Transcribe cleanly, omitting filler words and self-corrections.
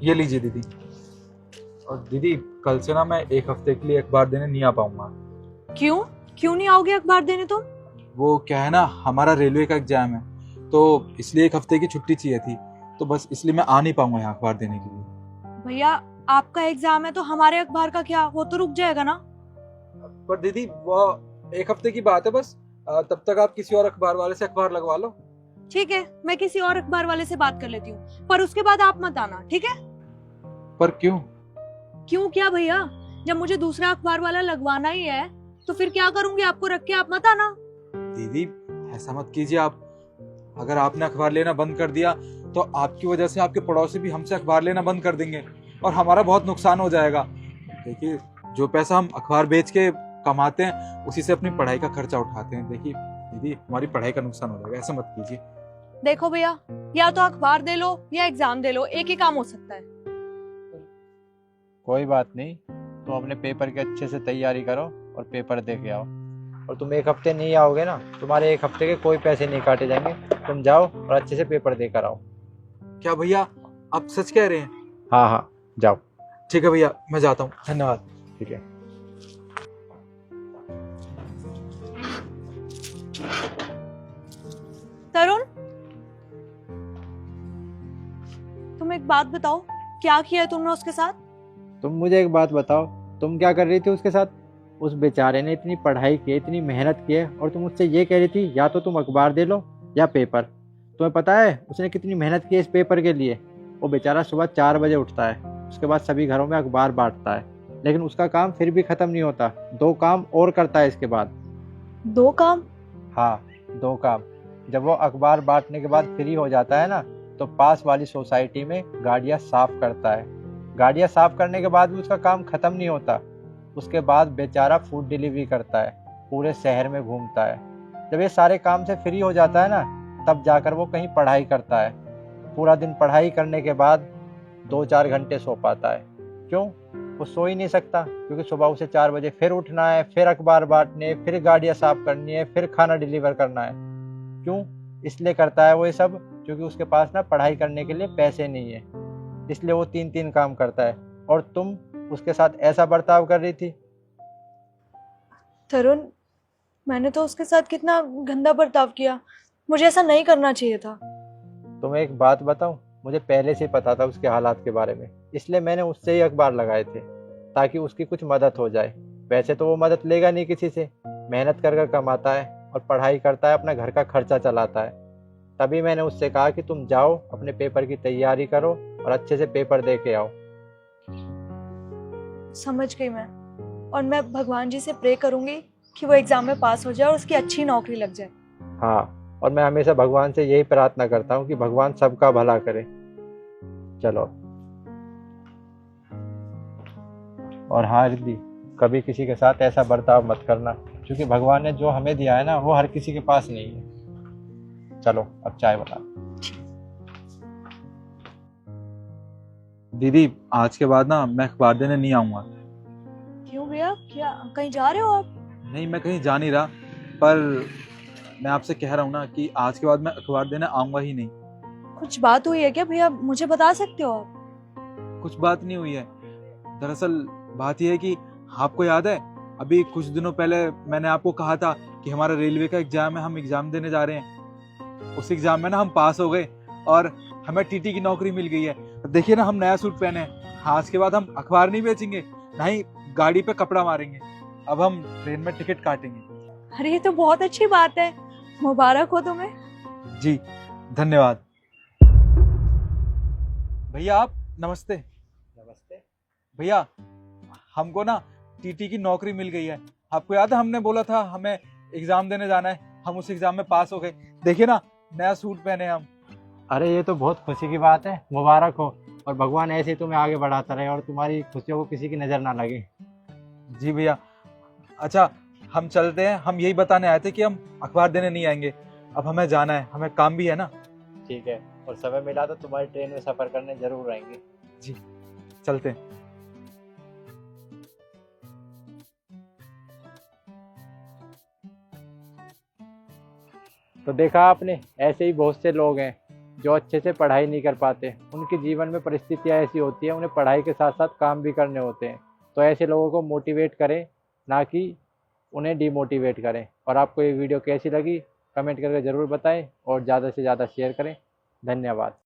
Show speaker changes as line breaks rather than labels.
ये लीजिए दीदी। और दीदी, कल से ना मैं एक हफ्ते के लिए अखबार देने नहीं आ पाऊंगा।
क्यों? क्यों नहीं आओगे अखबार देने तुम?
वो क्या है ना, हमारा रेलवे का एग्जाम है, तो इसलिए एक हफ्ते की छुट्टी चाहिए थी। तो बस इसलिए मैं आ नहीं पाऊंगा यहाँ अखबार देने के लिए।
भैया, आपका एग्जाम है तो हमारे अखबार का क्या, वो तो रुक जाएगा ना।
पर दीदी वो एक हफ्ते की बात है बस। तब तक आप किसी और अखबार वाले से अखबार लगवा लो।
ठीक है, मैं किसी और अखबार वाले से बात कर लेती हूँ, पर उसके बाद आप मत आना, ठीक है?
पर क्यों?
क्यों क्या भैया? जब मुझे दूसरा अखबार वाला लगवाना ही है तो फिर क्या करूंगी आपको रख के, आप मत आना।
दीदी ऐसा मत कीजिए आप। अगर आपने अखबार लेना बंद कर दिया तो आपकी वजह से आपके पड़ोसी भी हमसे अखबार लेना बंद कर देंगे और हमारा बहुत नुकसान हो जाएगा। देखिए, जो पैसा हम अखबार बेच के कमाते हैं उसी से अपनी पढ़ाई का खर्चा उठाते हैं। देखिए दीदी, हमारी पढ़ाई का नुकसान हो जाएगा, ऐसा मत कीजिए।
देखो भैया, या तो अखबार दे लो या एग्जाम दे लो, एक ही काम हो सकता है।
कोई बात नहीं, तुम अपने पेपर की अच्छे से तैयारी करो और पेपर दे के आओ। और तुम एक हफ्ते नहीं आओगे ना, तुम्हारे एक हफ्ते के कोई पैसे नहीं काटे जाएंगे। तुम जाओ और अच्छे से पेपर देकर आओ।
क्या भैया, आप सच कह रहे हैं?
हाँ हाँ, जाओ।
ठीक है भैया, मैं जाता हूँ, धन्यवाद।
ठीक है।
तरुण, तुम एक बात बताओ, क्या किया है तुमने उसके साथ?
तुम मुझे एक बात बताओ, तुम क्या कर रही थी उसके साथ? उस बेचारे ने इतनी पढ़ाई की, इतनी मेहनत की है, और तुम उससे ये कह रही थी या तो तुम अखबार दे लो या पेपर। तुम्हें पता है उसने कितनी मेहनत की है इस पेपर के लिए? वो बेचारा सुबह 4 बजे उठता है, उसके बाद सभी घरों में अखबार बांटता है, लेकिन उसका काम फिर भी खत्म नहीं होता। 2 काम और करता है इसके बाद।
2 काम?
हाँ, 2 काम। जब वो अखबार बांटने के बाद फ्री हो जाता है ना, तो पास वाली सोसाइटी में गाड़ियाँ साफ करता है। गाड़ियाँ साफ करने के बाद भी उसका काम खत्म नहीं होता। उसके बाद बेचारा फूड डिलीवरी करता है, पूरे शहर में घूमता है। जब ये सारे काम से फ्री हो जाता है ना, तब जाकर वो कहीं पढ़ाई करता है। पूरा दिन पढ़ाई करने के बाद 2-4 घंटे सो पाता है। क्यों? वो सो ही नहीं सकता, क्योंकि सुबह उसे 4 बजे फिर उठना है, फिर अखबार बांटने, फिर गाड़ियाँ साफ करनी है, फिर खाना डिलीवर करना है। क्यों? इसलिए करता है वो ये सब, क्योंकि उसके पास ना पढ़ाई करने के लिए पैसे नहीं है। इसलिए वो 3-3 काम करता है। और तुम उसके साथ ऐसा बर्ताव कर रही थी।
तरुण, मैंने तो उसके साथ कितना गंदा बर्ताव किया, मुझे ऐसा नहीं करना चाहिए था।
तुम्हें एक बात बताऊं, मुझे पहले से ही पता था उसके हालात के बारे में, इसलिए मैंने उससे ही अखबार लगाए थे, ताकि उसकी कुछ मदद हो जाए। वैसे तो वो मदद लेगा नहीं किसी से, मेहनत कर कर कमाता है और पढ़ाई करता है, अपना घर का खर्चा चलाता है। तभी मैंने उससे कहा कि तुम जाओ, अपने पेपर की तैयारी करो और अच्छे से पेपर दे के आओ।
समझ गई मैं, और मैं भगवान जी से प्रे करूंगी कि वो एग्जाम में पास हो जाए और उसकी अच्छी नौकरी लग जाए।
हाँ, और मैं हमेशा भगवान से यही प्रार्थना करता हूँ कि भगवान सबका भला करे। चलो। और हाँ रिद्धि, कभी किसी के साथ ऐसा बर्ताव मत करना, क्योंकि भगवान ने जो हमें दिया है ना, वो हर किसी के पास नहीं है। चलो, अब चाय बना।
दीदी, आज के बाद ना मैं अखबार देने नहीं आऊंगा।
क्यों भैया, क्या कहीं जा रहे हो आप?
नहीं, मैं कहीं जा नहीं रहा, पर मैं आपसे कह रहा हूँ ना कि आज के बाद मैं अखबार देने आऊंगा ही नहीं।
कुछ बात हुई है क्या भैया, मुझे बता सकते हो आप?
कुछ बात नहीं हुई है। दरअसल बात यह है कि आपको याद है, अभी कुछ दिनों पहले मैंने आपको कहा था कि हमारा रेलवे का एग्जाम है, हम एग्जाम देने जा रहे हैं। उस एग्जाम में ना हम पास हो गए और हमें टीटी की नौकरी मिल गई है। अब देखिए ना, हम नया सूट पहने हैं। आज के बाद हम अखबार नहीं बेचेंगे, ना ही गाड़ी पे कपड़ा मारेंगे। अब हम ट्रेन में टिकट काटेंगे।
अरे ये तो बहुत अच्छी बात है, मुबारक हो तुम्हें।
जी, धन्यवाद। भैया आप, नमस्ते।
नमस्ते।
भैया, हमको ना टीटी की नौकरी मिल गई है। आपको याद है, हमने बोला था हमें एग्जाम देने जाना है, हम उस एग्जाम में पास हो गए। देखिए ना, नया सूट पहने हम।
अरे ये तो बहुत खुशी की बात है, मुबारक हो। और भगवान ऐसे ही तुम्हें आगे बढ़ाता रहे और तुम्हारी खुशियों को किसी की नज़र ना लगे।
जी भैया। अच्छा, हम चलते हैं। हम यही बताने आए थे कि हम अखबार देने नहीं आएंगे। अब हमें जाना है, हमें काम भी है ना।
ठीक है, और समय मिला तो तुम्हारी ट्रेन में सफ़र करने जरूर आएंगे।
जी, चलते हैं।
तो देखा आपने, ऐसे ही बहुत से लोग हैं जो अच्छे से पढ़ाई नहीं कर पाते, उनके जीवन में परिस्थितियाँ ऐसी होती है, उन्हें पढ़ाई के साथ साथ काम भी करने होते हैं। तो ऐसे लोगों को मोटिवेट करें, ना कि उन्हें डिमोटिवेट करें। और आपको ये वीडियो कैसी लगी कमेंट करके ज़रूर बताएं और ज़्यादा से ज़्यादा शेयर करें। धन्यवाद।